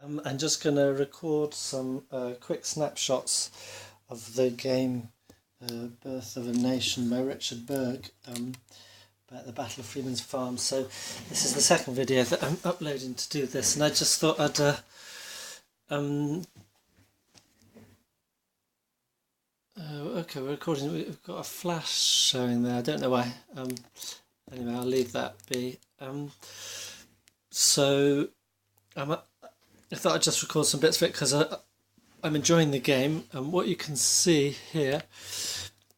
I'm just going to record some quick snapshots of the game Birth of a Nation by Richard Berg about the Battle of Freeman's Farm. So this is the second video that I'm uploading to do this, and I just thought I'd okay, we're recording. We've got a flash showing there. I don't know why. Anyway, I'll leave that be. So I thought I'd just record some bits of it because I'm enjoying the game. And what you can see here,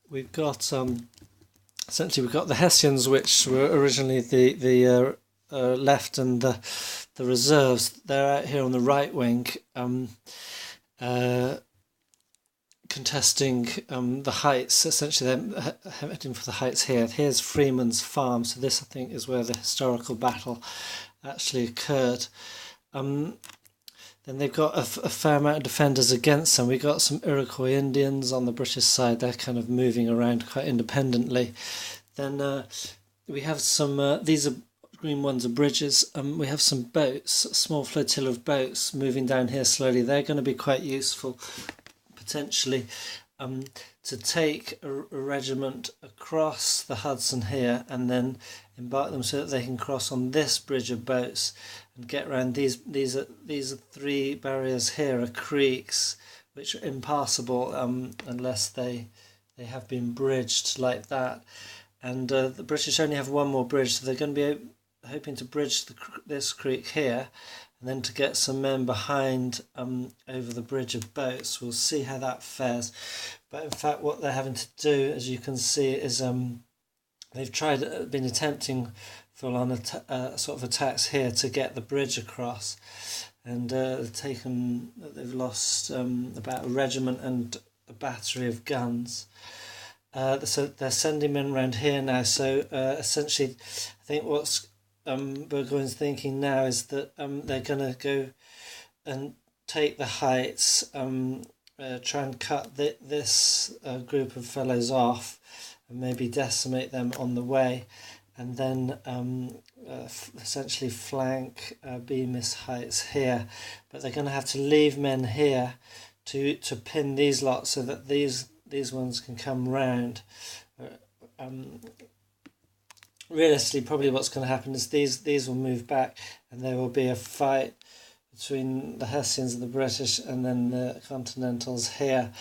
we've got essentially we've got the Hessians, which were originally the left, and the reserves. They're out here on the right wing, contesting the heights. Essentially, they're heading for the heights here. Here's Freeman's Farm. So this, I think, is where the historical battle actually occurred. Then they've got a fair amount of defenders against them. We've got some Iroquois Indians on the British side. They're kind of moving around quite independently. Then we have some, these are green ones are bridges. We have some boats, a small flotilla of boats moving down here slowly. They're going to be quite useful, potentially, to take a regiment across the Hudson here and then embark them so that they can cross on this bridge of boats and get around these are three barriers here, are creeks which are impassable unless they have been bridged like that. And the British only have one more bridge, so they're going to be hoping to bridge this creek here and then to get some men behind over the bridge of boats. We'll see how that fares. But in fact, what they're having to do, as you can see, is they've been attempting full-on sort of attacks here to get the bridge across, and they've lost about a regiment and a battery of guns. So they're sending men around here now. So essentially, I think what's Burgoyne's thinking now is that they're going to go and take the heights, try and cut this group of fellows off and maybe decimate them on the way, and then essentially flank Bemis Heights here. But they're going to have to leave men here to pin these lots so that these ones can come round. Realistically, probably what's going to happen is these will move back and there will be a fight between the Hessians and the British and then the Continentals here,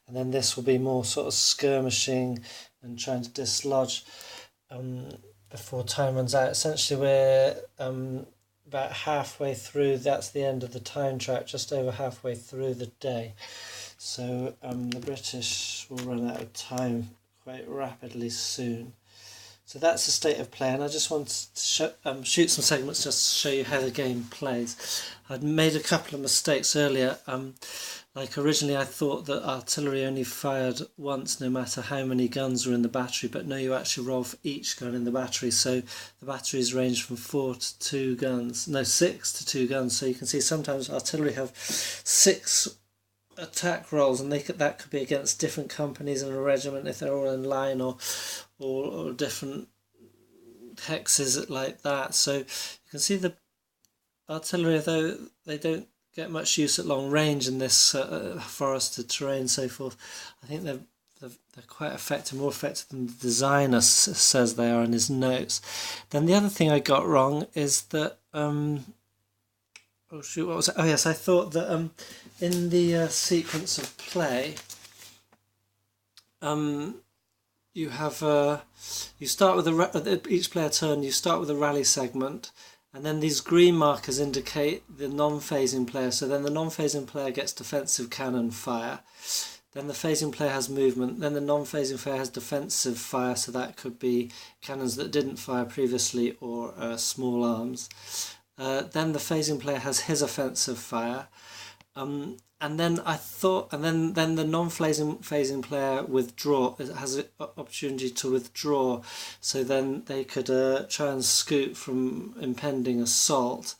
and then this will be more sort of skirmishing and trying to dislodge before time runs out. Essentially, we're about halfway through. That's the end of the time track, just over halfway through the day. So the British will run out of time quite rapidly soon. So that's the state of play, and I just want to shoot some segments just to show you how the game plays. I'd made a couple of mistakes earlier. Like originally I thought that artillery only fired once no matter how many guns were in the battery, but no, you actually roll for each gun in the battery. So the batteries range from 4 to 2 guns, no, 6 to 2 guns. So you can see sometimes artillery have 6 attack rolls, and that could be against different companies in a regiment if they're all in line, or different hexes like that. So you can see the artillery, though they don't get much use at long range in this forested terrain and so forth, I think they're quite effective, more effective than the designer says they are in his notes. Then the other thing I got wrong is that oh shoot, what was it? Oh yes, I thought that in the sequence of play, you have you start with each player turn. You start with a rally segment, and then these green markers indicate the non-phasing player. So then the non-phasing player gets defensive cannon fire. Then the phasing player has movement. Then the non-phasing player has defensive fire. So that could be cannons that didn't fire previously, or small arms. Then the phasing player has his offensive fire, and then the non-phasing player has an opportunity to withdraw, so then they could try and scoot from impending assault.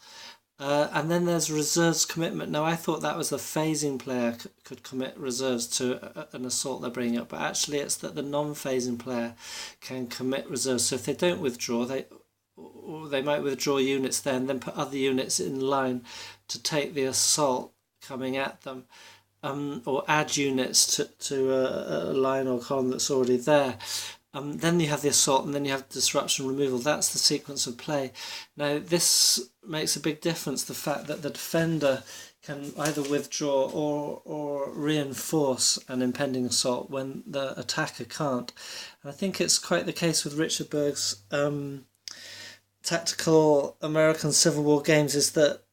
And then there's reserves commitment. Now I thought that was the phasing player could commit reserves to an assault they're bringing up, but actually it's that the non-phasing player can commit reserves. So if they don't withdraw, or they might withdraw units there and then put other units in line to take the assault coming at them, or add units to a line or column that's already there. Then you have the assault, and then you have disruption removal. That's the sequence of play. Now this makes a big difference, the fact that the defender can either withdraw or reinforce an impending assault when the attacker can't. And I think it's quite the case with Richard Berg's tactical American Civil War games, is that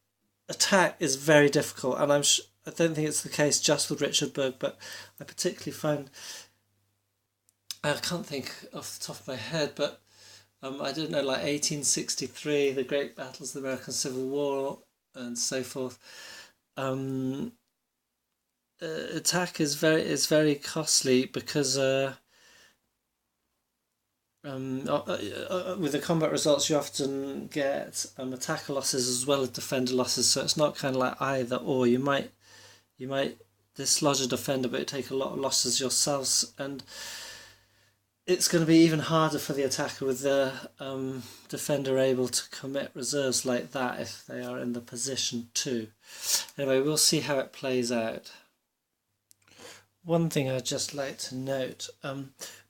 attack is very difficult, and I don't think it's the case just with Richard Berg, but I particularly find, I can't think off the top of my head, but I don't know, like 1863, the great battles of the American Civil War and so forth. Attack is very costly because with the combat results you often get attacker losses as well as defender losses, so it's not kind of like either or. You might dislodge a defender but take a lot of losses yourselves, and it's going to be even harder for the attacker with the defender able to commit reserves like that if they are in the position to. Anyway, we'll see how it plays out. One thing I'd just like to note,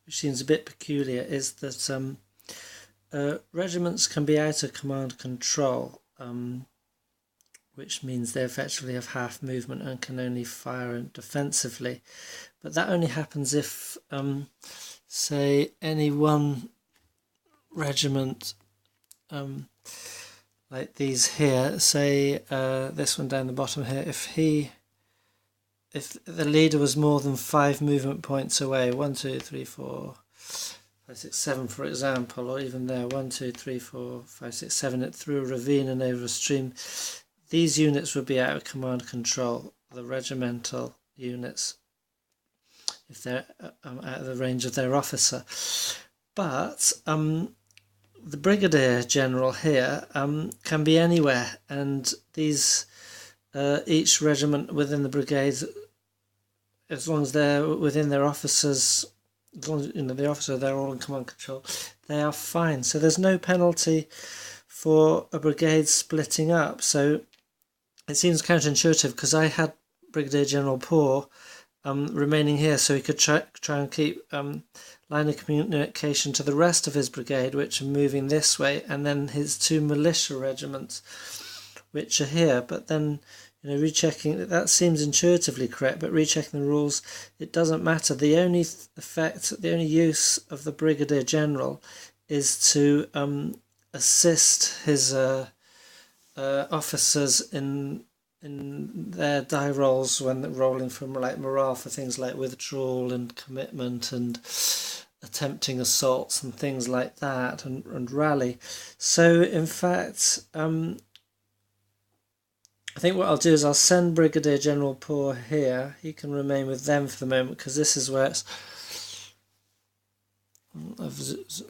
which seems a bit peculiar, is that regiments can be out of command control, which means they effectively have half movement and can only fire defensively. But that only happens if, say, any one regiment, like these here, say this one down the bottom here, if the leader was more than 5 movement points away, 1, 2, 3, 4, 5, 6, 7 for example, or even there, 1, 2, 3, 4, 5, 6, 7, it through a ravine and over a stream, these units would be out of command control, the regimental units, if they're out of the range of their officer. But the brigadier general here can be anywhere, and these each regiment within the brigade, as long as they're within their officers, as long as the officer, they're all in command control, they are fine. So there's no penalty for a brigade splitting up. So it seems counterintuitive, because I had Brigadier General Poor remaining here, so he could try and keep line of communication to the rest of his brigade, which are moving this way, and then his 2 militia regiments, which are here. But then, rechecking, that seems intuitively correct, but rechecking the rules, it doesn't matter. The only the only use of the Brigadier General is to assist his officers in their die rolls when they're rolling from like morale for things like withdrawal and commitment and attempting assaults and things like that, and rally. So in fact, I think what I'll do is I'll send Brigadier General Poor here. He can remain with them for the moment, because this is where it's...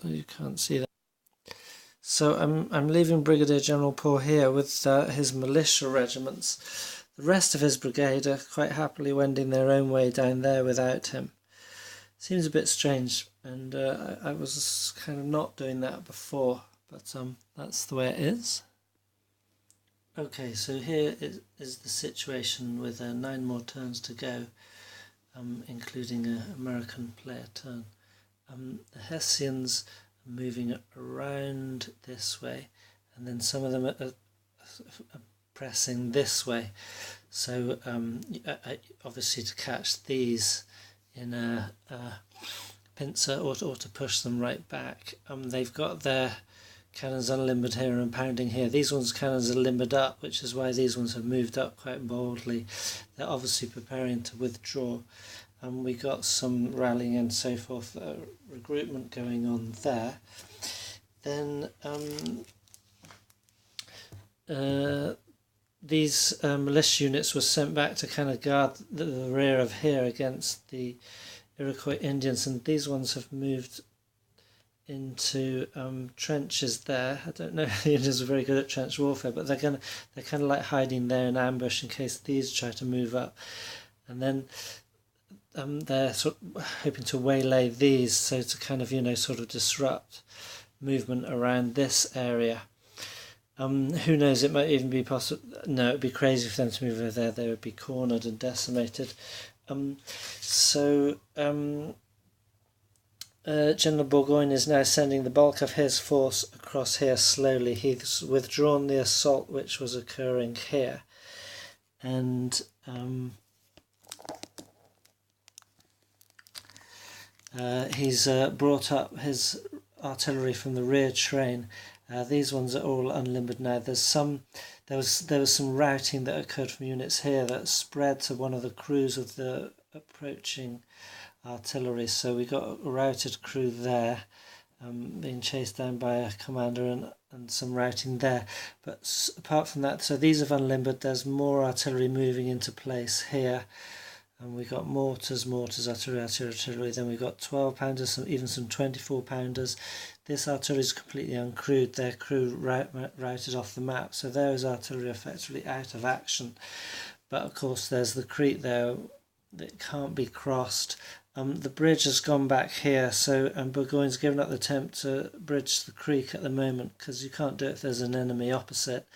You can't see that. So I'm leaving Brigadier General Poor here with his militia regiments. The rest of his brigade are quite happily wending their own way down there without him. Seems a bit strange, and I was kind of not doing that before, but that's the way it is. Okay, so here is the situation with 9 more turns to go, including an American player turn. The Hessians are moving around this way, and then some of them are pressing this way. So obviously to catch these in a pincer, or to push them right back, they've got their cannons unlimbered here and pounding here. These ones' cannons are limbered up, which is why these ones have moved up quite boldly. They're obviously preparing to withdraw. We got some rallying and so forth, regroupment going on there. Then these militia units were sent back to kind of guard the rear of here against the Iroquois Indians, and these ones have moved into trenches there. I don't know if the Indians are very good at trench warfare, but they're kind of like hiding there in ambush in case these try to move up. And then they're sort of hoping to waylay these, so to kind of sort of disrupt movement around this area. Who knows, it might even be possible. No, it would be crazy for them to move over there. They would be cornered and decimated. General Burgoyne is now sending the bulk of his force across here slowly. He's withdrawn the assault which was occurring here, and he's brought up his artillery from the rear train. These ones are all unlimbered now. There was some routing that occurred from units here that spread to one of the crews of the approaching artillery. So we got a routed crew there, being chased down by a commander, and some routing there. But apart from that, so these have unlimbered. There's more artillery moving into place here. And we got mortars, artillery. Then we got 12-pounders, even some 24-pounders. This artillery is completely uncrewed. Their crew routed off the map, so there is artillery effectively out of action. But of course, there's the creek there that can't be crossed. The bridge has gone back here, so Burgoyne's given up the attempt to bridge the creek at the moment because you can't do it if there's an enemy opposite.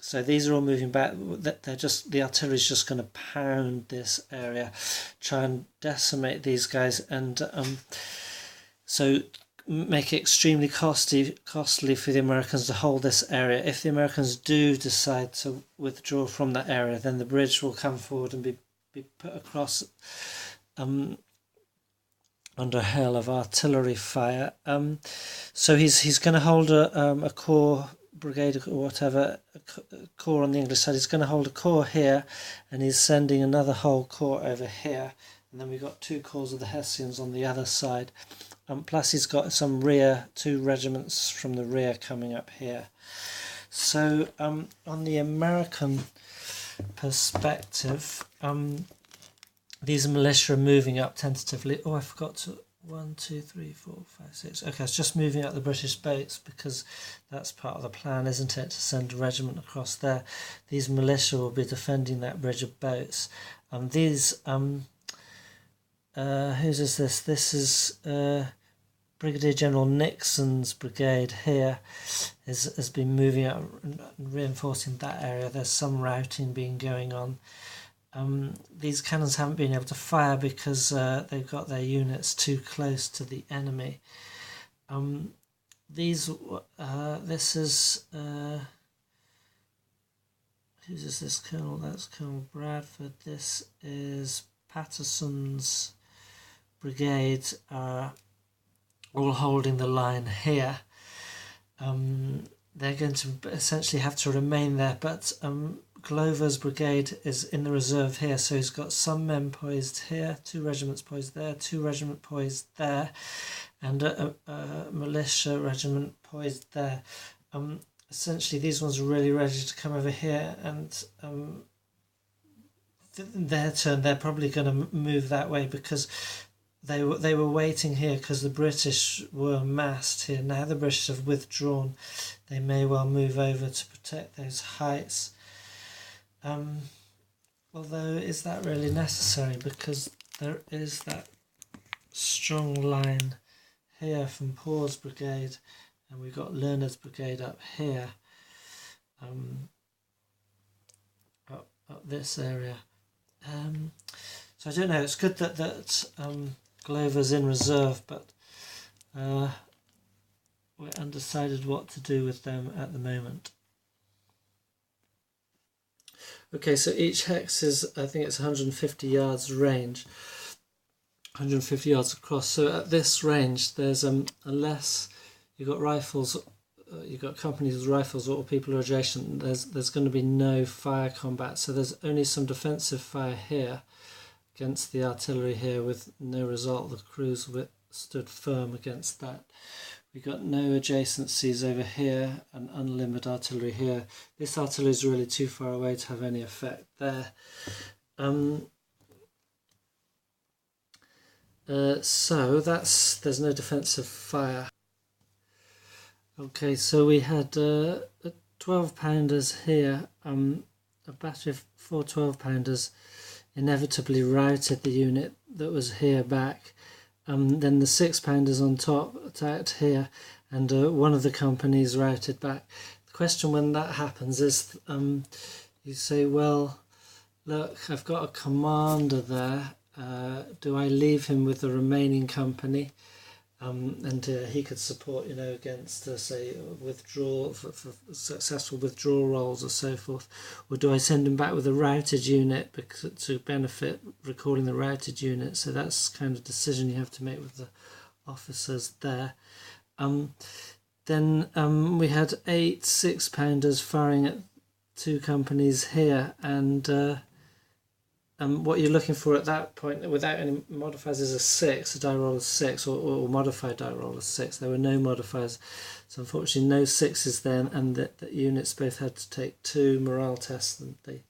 So these are all moving back. The artillery's just going to pound this area, try and decimate these guys, and so make it extremely costly for the Americans to hold this area. If the Americans do decide to withdraw from that area, then the bridge will come forward and be put across under hail of artillery fire. So he's going to hold a corps brigade or whatever, a corps on the English side. He's going to hold a corps here, and he's sending another whole corps over here, and then we've got 2 corps of the Hessians on the other side. Plus he's got some rear, 2 regiments from the rear coming up here. So on the American perspective, these militia are moving up tentatively. Oh, I forgot to 1, 2, 3, 4, 5, 6. Okay, it's just moving up the British boats because that's part of the plan, isn't it, to send a regiment across there. These militia will be defending that bridge of boats. Whose is this? This is Brigadier General Nixon's brigade here has been moving up and reinforcing that area. There's some routing being going on. These cannons haven't been able to fire because they've got their units too close to the enemy. This is whose is this colonel? That's Colonel Bradford. This is Patterson's brigade, all holding the line here. They're going to essentially have to remain there, but Glover's brigade is in the reserve here, so he's got some men poised here, 2 regiments poised there, 2 regiments poised there, and a militia regiment poised there. Essentially, these ones are really ready to come over here, and their turn, they're probably going to move that way because they were waiting here because the British were massed here. Now the British have withdrawn, they may well move over to protect those heights. Although, is that really necessary? Because there is that strong line here from Paul's brigade, and we've got Lerner's brigade up here, up this area. So I don't know. It's good that Glover's in reserve, but we're undecided what to do with them at the moment. Okay, so each hex is, I think it's 150 yards range, 150 yards across. So at this range, there's unless you've got rifles, you've got companies with rifles or people who are adjacent, there's going to be no fire combat. So there's only some defensive fire here against the artillery here with no result. The crews stood firm against that. We've got no adjacencies over here and unlimited artillery here. This artillery is really too far away to have any effect there. So there's no defensive fire. Okay, so we had 12-pounders here. A battery of 4 12-pounders inevitably routed the unit that was here back. Then the 6-pounders on top attacked here, and one of the companies routed back. The question when that happens is, you say, well, look, I've got a commander there. Do I leave him with the remaining company? And he could support, against, say, withdrawal for successful withdrawal rolls or so forth, or do I send him back with a routed unit to benefit recalling the routed unit? So that's kind of decision you have to make with the officers there. Then we had 8 6-pounders firing at 2 companies here, and what you're looking for at that point, without any modifiers, is a die roll of 6, or modified die roll of 6. There were no modifiers, so unfortunately no 6s then, and the units both had to take 2 morale tests, and they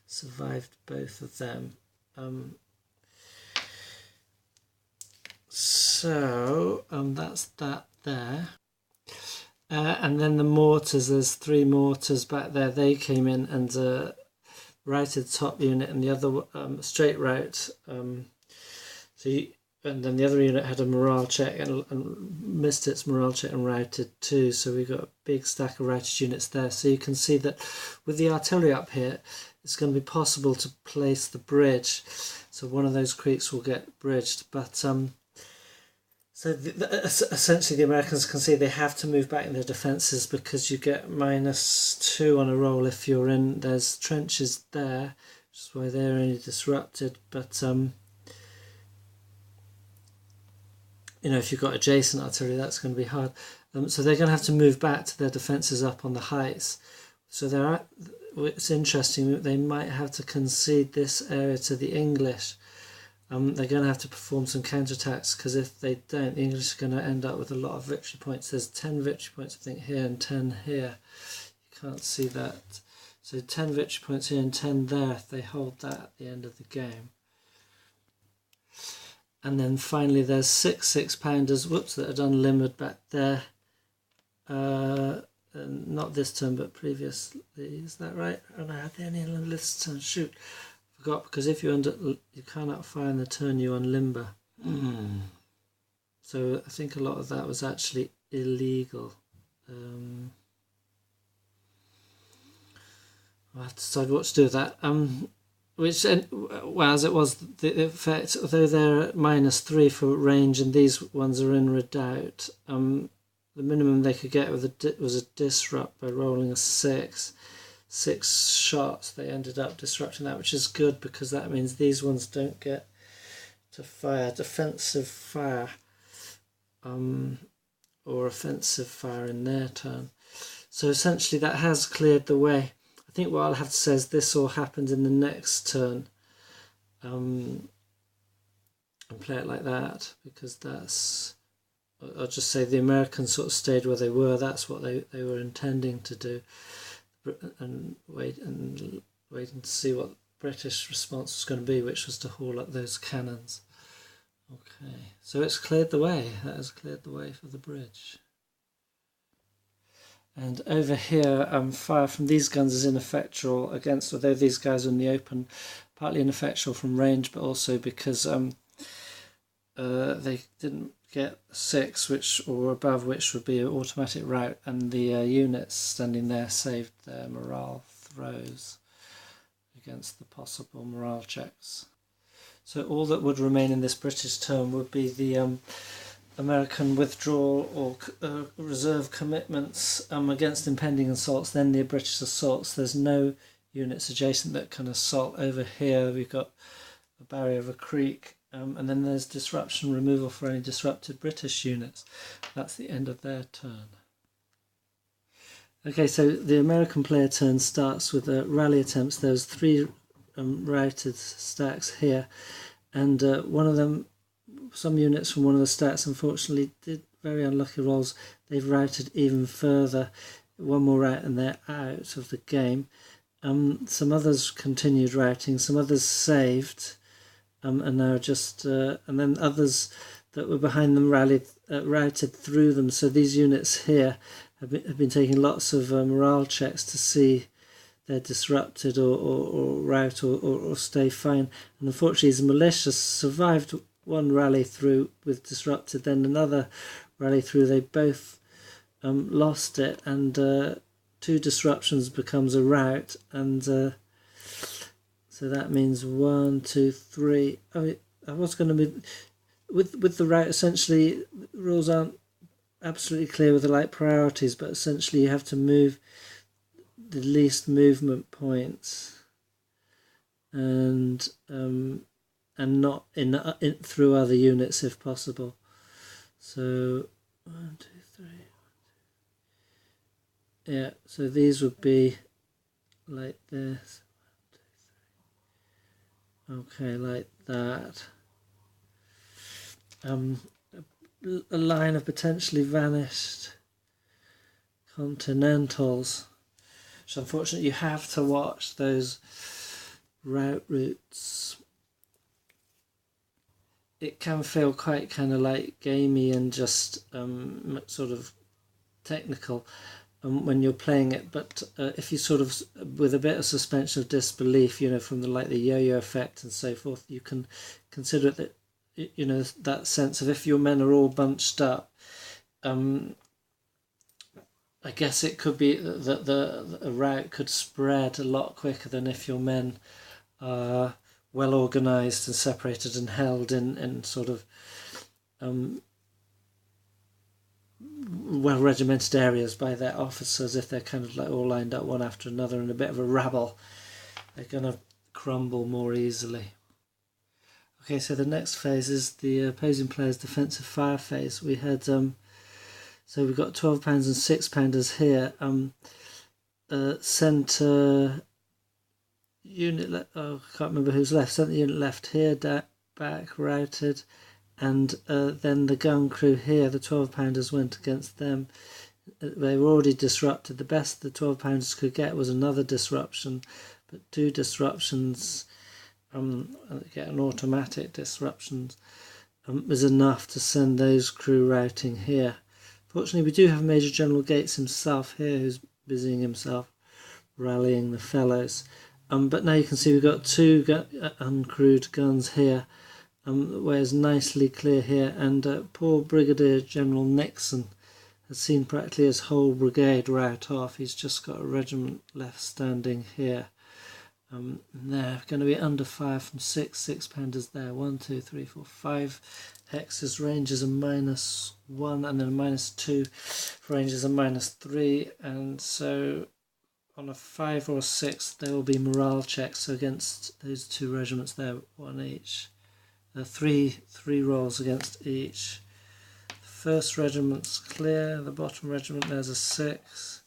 survived both of them. So that's that there. And then the mortars, there's 3 mortars back there. They came in and routed top unit, and the other straight route. And then the other unit had a morale check and missed its morale check and routed too. So we got a big stack of routed units there. So you can see that with the artillery up here, it's going to be possible to place the bridge. So one of those creeks will get bridged, but essentially the Americans can see they have to move back in their defences, because you get -2 on a roll if you're in. There's trenches there, which is why they're only disrupted. But if you've got adjacent artillery, that's going to be hard. So they're going to have to move back to their defences up on the heights. So it's interesting, they might have to concede this area to the English. They're going to have to perform some counterattacks, because if they don't, the English are going to end up with a lot of victory points. There's 10 victory points, I think, here and 10 here. You can't see that. So 10 victory points here and 10 there if they hold that at the end of the game. And then finally there's 6 6-pounders, that are done limbered back there. Not this turn, but previously. Is that right? Oh no, are there any on this turn? Shoot. Forgot, because if you cannot fire in the turn you unlimber. So I think a lot of that was actually illegal. I'll have to decide what to do with that. As it was, the effect, although they're at -3 for range and these ones are in redoubt, the minimum they could get was a disrupt by rolling a 6. 6 shots. They ended up disrupting that, which is good, because that means these ones don't get to fire defensive fire or offensive fire in their turn. So essentially that has cleared the way. I think what I'll have to say is this all happened in the next turn, and play it like that, because that's, I'll just say the Americans sort of stayed where they were. That's what they were intending to do, and waiting to see what the British response was going to be, which was to haul up those cannons. Okay, so it's cleared the way. That has cleared the way for the bridge. And over here, fire from these guns is ineffectual against, although these guys are in the open, partly ineffectual from range, but also because they didn't get 6, or above, which would be an automatic rout, and the units standing there saved their morale throws against the possible morale checks. So all that would remain in this British turn would be the American withdrawal or reserve commitments against impending assaults, then the British assaults. There's no units adjacent that can assault. Over here we've got a barrier of a creek, and then there's disruption removal for any disrupted British units. That's the end of their turn. Okay, so the American player turn starts with rally attempts. There's 3 routed stacks here, and one of them, some units from one of the stacks, unfortunately did very unlucky rolls. They've routed even further. One more rout and they're out of the game. Some others continued routing, some others saved, and now just and then others that were behind them routed through them. So these units here have been taking lots of morale checks to see they're disrupted or rout or stay fine. And unfortunately, the militia survived one rally through with disrupted, then another rally through. They both lost it, and 2 disruptions becomes a rout, and so that means 1, 2, 3. I was going to move with the route. Essentially, the rules aren't absolutely clear with the like priorities, but essentially you have to move the least movement points, and not in through other units if possible. So 1, 2, 3. Yeah, so these would be like this. 1, 2, 3. Okay, like that. A line of potentially vanished continentals. So unfortunately you have to watch those routes. It can feel quite kind of like gamey and just sort of technical when you're playing it, but if you sort of, with a bit of suspension of disbelief, from the like the yo-yo effect and so forth, you can consider that, that sense of if your men are all bunched up, I guess it could be that the rout could spread a lot quicker than if your men are well organised and separated and held in sort of well regimented areas by their officers. If they're kind of like all lined up one after another in a bit of a rabble, they're going to crumble more easily. Okay, so the next phase is the opposing player's defensive fire phase. We had so we've got 12 pounds and 6 pounders here. Centre unit, I can't remember who's left. Centre unit left here, back routed, and then the gun crew here, the 12 pounders went against them. They were already disrupted. The best the 12 pounders could get was another disruption, but 2 disruptions, get an automatic disruption, was enough to send those crew routing here. Fortunately, we do have Major General Gates himself here, who's busying himself rallying the fellows. But now you can see we've got 2 uncrewed guns here, whereas nicely clear here, and poor Brigadier General Nixon has seen practically his whole brigade rout off. He's just got a regiment left standing here. They're going to be under fire from 6 pounders there. 1, 2, 3, 4, 5 hexes. Ranges are -1, and then -2 for ranges are -3, and so on a 5 or a 6 there will be morale checks against those 2 regiments there, 1 each. 3 rolls against each. The first regiment's clear, the bottom regiment there's a 6,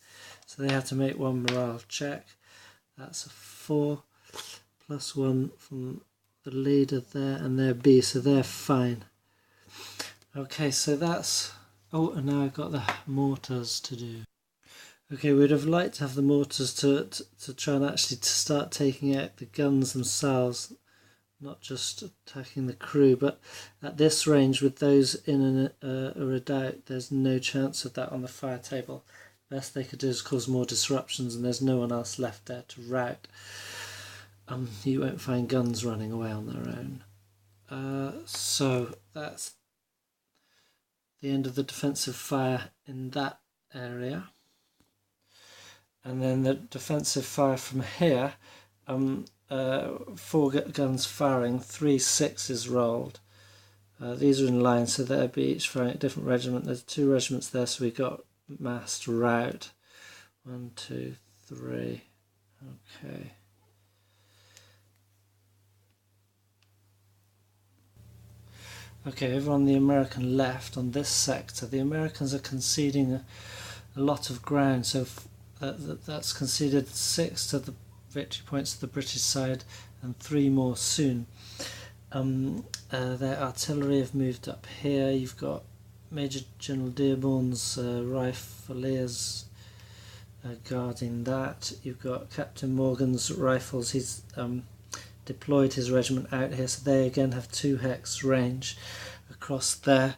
so they have to make 1 morale check. That's a 4, plus 1 from the leader there, and they're B, so they're fine. Okay, so that's... Oh, and now I've got the mortars to do. Okay, we'd have liked to have the mortars to try and actually to start taking out the guns themselves, not just attacking the crew, but at this range with those in a redoubt, there's no chance of that on the fire table. Best they could do is cause more disruptions, and there's no one else left there to rout. You won't find guns running away on their own. So that's the end of the defensive fire in that area. And then the defensive fire from here, 4 guns firing, 3 6s rolled. These are in line, so they'll be each firing a different regiment. There's 2 regiments there, so we got massed rout. 1, 2, 3. Okay. Okay, over on the American left, on this sector, the Americans are conceding a lot of ground, so that's conceded 6 to the victory points to the British side and 3 more soon. Their artillery have moved up here. You've got Major General Dearborn's rifleers guarding that. You've got Captain Morgan's rifles. He's deployed his regiment out here, so they again have 2 hex range across there.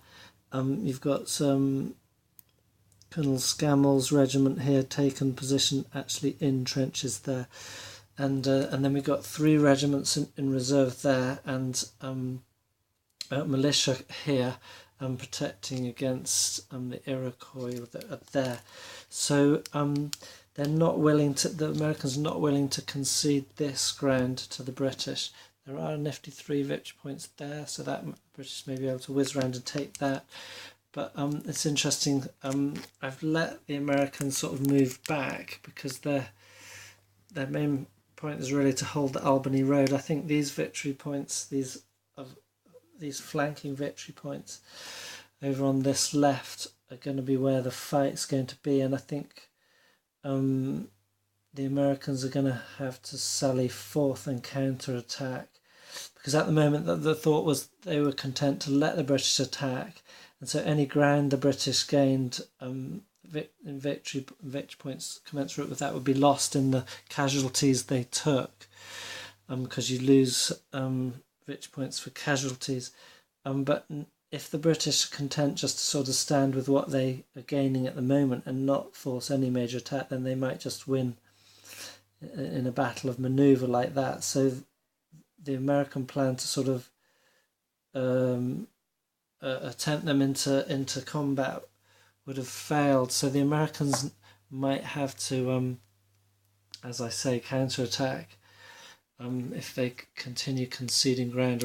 You've got some Colonel Scammell's regiment here taken position actually in trenches there, and then we've got 3 regiments in reserve there, and militia here, protecting against the Iroquois that are there. So they're not willing to. The Americans are not willing to concede this ground to the British. There are nifty 3 victory points there, so that the British may be able to whiz around and take that. But it's interesting. I've let the Americans sort of move back because their main point is really to hold the Albany Road. I think these victory points, these flanking victory points over on this left, are going to be where the fight's going to be, and I think the Americans are going to have to sally forth and counterattack, because at the moment the thought was they were content to let the British attack, and so any ground the British gained in victory points commensurate with that would be lost in the casualties they took, because you lose victory points for casualties. But if the British are content just to sort of stand with what they are gaining at the moment and not force any major attack, then they might just win in a battle of manoeuvre like that. So the American plan to sort of attempt them into combat would have failed. So the Americans might have to, as I say, counterattack if they continue conceding ground